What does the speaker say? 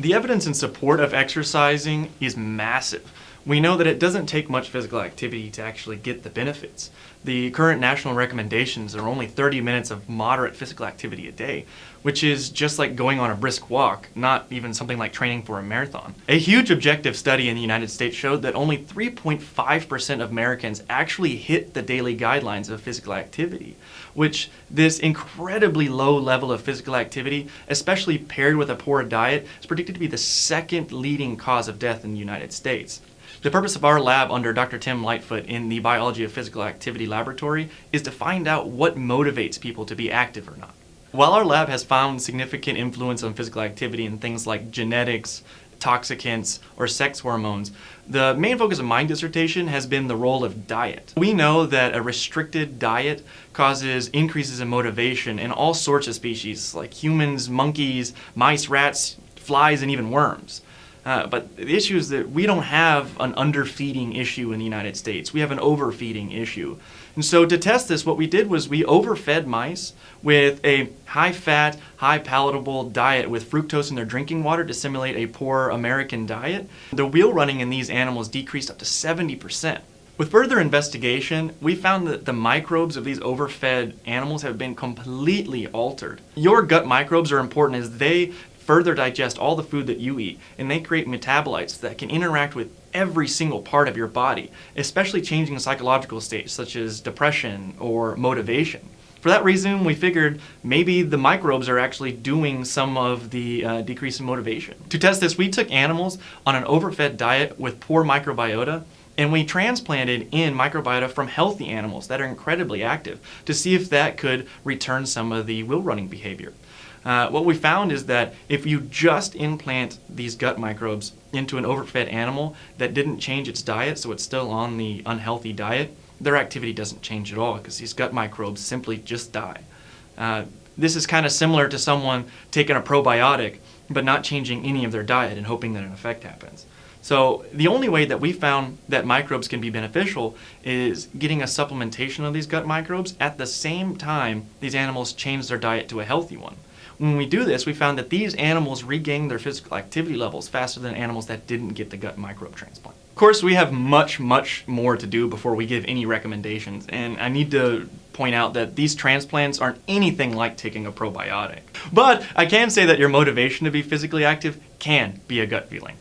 The evidence in support of exercising is massive. We know that it doesn't take much physical activity to actually get the benefits. The current national recommendations are only 30 minutes of moderate physical activity a day, which is just like going on a brisk walk, not even something like training for a marathon. A huge objective study in the United States showed that only 3.5% of Americans actually hit the daily guidelines of physical activity, which this incredibly low level of physical activity, especially paired with a poor diet, is predicted to be the second leading cause of death in the United States. The purpose of our lab under Dr. Tim Lightfoot in the Biology of Physical Activity Laboratory is to find out what motivates people to be active or not. While our lab has found significant influence on physical activity in things like genetics, toxicants, or sex hormones, the main focus of my dissertation has been the role of diet. We know that a restricted diet causes increases in motivation in all sorts of species, like humans, monkeys, mice, rats, flies, and even worms. But the issue is that we don't have an underfeeding issue in the United States. We have an overfeeding issue. And so to test this, what we did was we overfed mice with a high-fat, high-palatable diet with fructose in their drinking water to simulate a poor American diet. The wheel running in these animals decreased up to 70%. With further investigation, we found that the microbes of these overfed animals have been completely altered. Your gut microbes are important as they further digest all the food that you eat, and they create metabolites that can interact with every single part of your body, especially changing psychological states such as depression or motivation. For that reason, we figured maybe the microbes are actually doing some of the decrease in motivation. To test this, we took animals on an overfed diet with poor microbiota, and we transplanted in microbiota from healthy animals that are incredibly active to see if that could return some of the wheel running behavior. What we found is that if you just implant these gut microbes into an overfed animal that didn't change its diet, so it's still on the unhealthy diet, their activity doesn't change at all because these gut microbes simply just die. This is kind of similar to someone taking a probiotic but not changing any of their diet and hoping that an effect happens. So the only way that we found that microbes can be beneficial is getting a supplementation of these gut microbes at the same time these animals change their diet to a healthy one. When we do this, we found that these animals regain their physical activity levels faster than animals that didn't get the gut microbe transplant. Of course, we have much more to do before we give any recommendations, and I need to point out that these transplants aren't anything like taking a probiotic. But I can say that your motivation to be physically active can be a gut feeling.